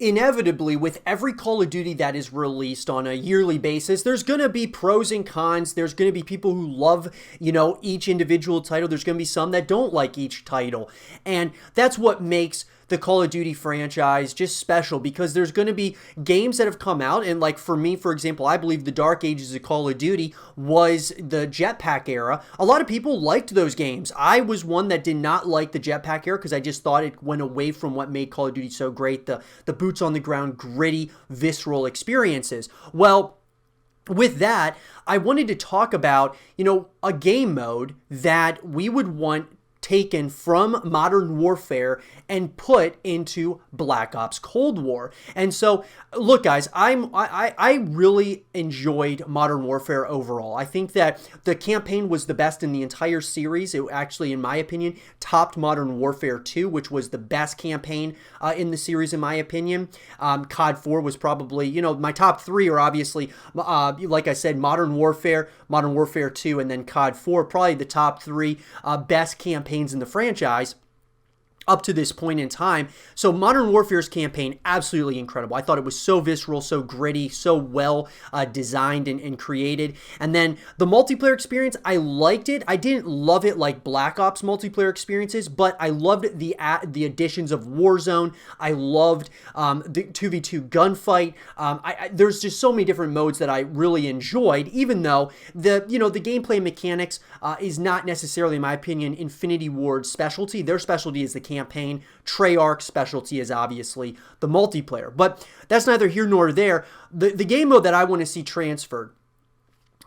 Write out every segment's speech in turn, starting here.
inevitably, with every Call of Duty that is released on a yearly basis, there's going to be pros and cons. There's going to be people who love, each individual title. There's going to be some that don't like each title. And that's what makes the Call of Duty franchise just special, because there's going to be games that have come out, and like for me, for example, I believe the Dark Ages of Call of Duty was the jetpack era. A lot of people liked those games. I was one that did not like the jetpack era because I just thought it went away from what made Call of Duty so great, the boots on the ground, gritty, visceral experiences. Well, with that, I wanted to talk about, a game mode that we would want taken from Modern Warfare and put into Black Ops Cold War. And so, look, guys, I really enjoyed Modern Warfare overall. I think that the campaign was the best in the entire series. It actually, in my opinion, topped Modern Warfare 2, which was the best campaign in the series, in my opinion. COD 4 was probably, my top three are obviously, like I said, Modern Warfare 2, and then COD 4, probably the top three best campaigns in the franchise up to this point in time. So Modern Warfare's campaign, absolutely incredible. I thought it was so visceral, so gritty, so well designed and created. And then the multiplayer experience, I liked it. I didn't love it like Black Ops multiplayer experiences, but I loved the additions of Warzone. I loved the 2v2 gunfight. There's just so many different modes that I really enjoyed, even though the gameplay mechanics is not necessarily, in my opinion, Infinity Ward's specialty. Their specialty is the campaign. Treyarch's specialty is obviously the multiplayer. But that's neither here nor there. The game mode that I want to see transferred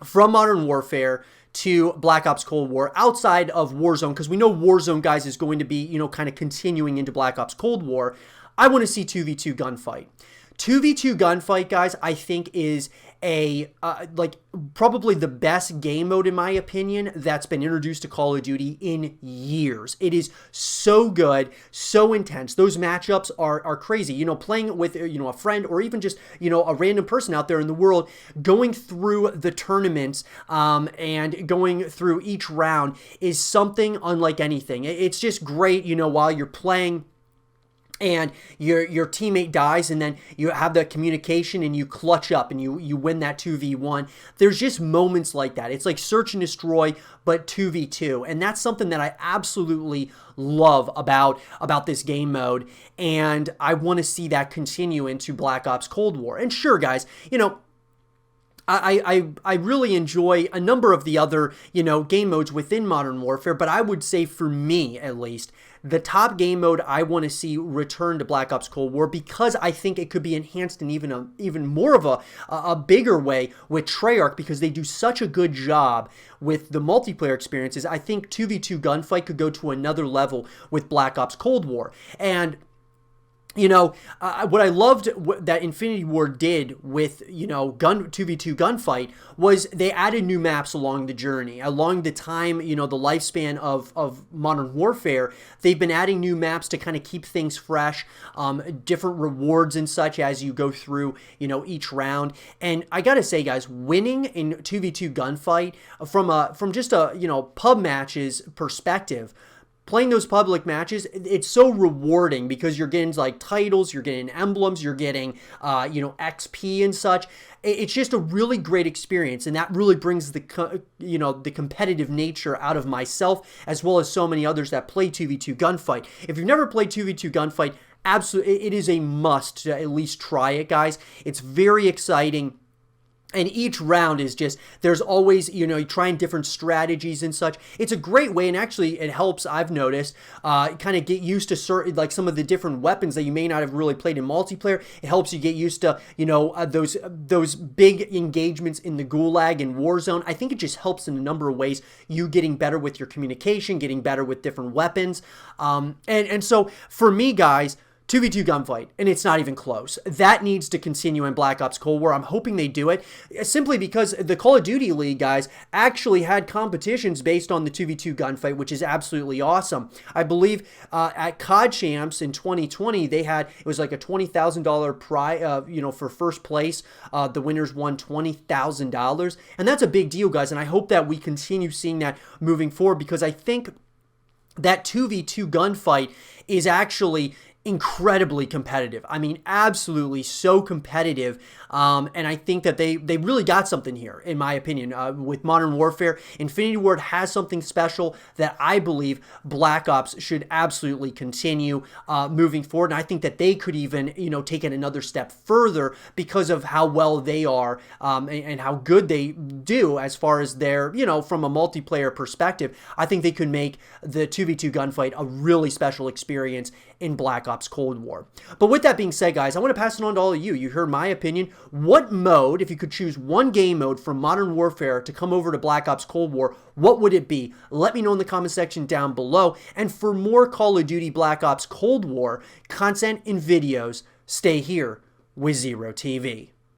from Modern Warfare to Black Ops Cold War, outside of Warzone, because we know Warzone, guys, is going to be, kind of continuing into Black Ops Cold War, I want to see 2v2 gunfight. 2v2 gunfight, guys, I think is probably the best game mode, in my opinion, that's been introduced to Call of Duty in years. It is so good, so intense. Those matchups are crazy. Playing with, a friend, or even just, a random person out there in the world, going through the tournaments and going through each round is something unlike anything. It's just great, while you're playing and your teammate dies, and then you have the communication and you clutch up and you win that 2v1. There's just moments like that. It's like search and destroy, but 2v2. And that's something that I absolutely love about this game mode. And I want to see that continue into Black Ops Cold War. And sure, guys, I really enjoy a number of the other, game modes within Modern Warfare, but I would say, for me at least, the top game mode I want to see return to Black Ops Cold War, because I think it could be enhanced in even more of a bigger way with Treyarch, because they do such a good job with the multiplayer experiences. I think 2v2 gunfight could go to another level with Black Ops Cold War. And what I loved that Infinity Ward did with, 2v2 gunfight was they added new maps along the journey. Along the time, the lifespan of Modern Warfare, they've been adding new maps to kind of keep things fresh, different rewards and such as you go through, each round. And I gotta say, guys, winning in 2v2 gunfight from just a, pub matches perspective, playing those public matches, it's so rewarding, because you're getting like titles, you're getting emblems, you're getting, XP and such. It's just a really great experience, and that really brings the competitive nature out of myself, as well as so many others that play 2v2 gunfight. If you've never played 2v2 gunfight, absolutely, it is a must to at least try it, guys. It's very exciting. And each round is just, there's always, trying different strategies and such. It's a great way, and actually it helps, I've noticed, kind of get used to certain, like some of the different weapons that you may not have really played in multiplayer. It helps you get used to, those big engagements in the Gulag and Warzone. I think it just helps in a number of ways, you getting better with your communication, getting better with different weapons. And so for me, guys, 2v2 gunfight, and it's not even close. That needs to continue in Black Ops Cold War. I'm hoping they do it, simply because the Call of Duty League, guys, actually had competitions based on the 2v2 gunfight, which is absolutely awesome. I believe at COD Champs in 2020, it was like a $20,000 prize, for first place. The winners won $20,000, and that's a big deal, guys, and I hope that we continue seeing that moving forward, because I think that 2v2 gunfight is actually incredibly competitive. I mean, absolutely so competitive. And I think that they really got something here, in my opinion, with Modern Warfare. Infinity Ward has something special that I believe Black Ops should absolutely continue moving forward. And I think that they could even, take it another step further because of how well they are and how good they do as far as their, from a multiplayer perspective. I think they could make the 2v2 gunfight a really special experience in Black Ops Cold War. But with that being said, guys, I want to pass it on to all of you. You heard my opinion. What mode, if you could choose one game mode from Modern Warfare to come over to Black Ops Cold War, what would it be? Let me know in the comment section down below. And for more Call of Duty Black Ops Cold War content and videos, stay here with Zero TV.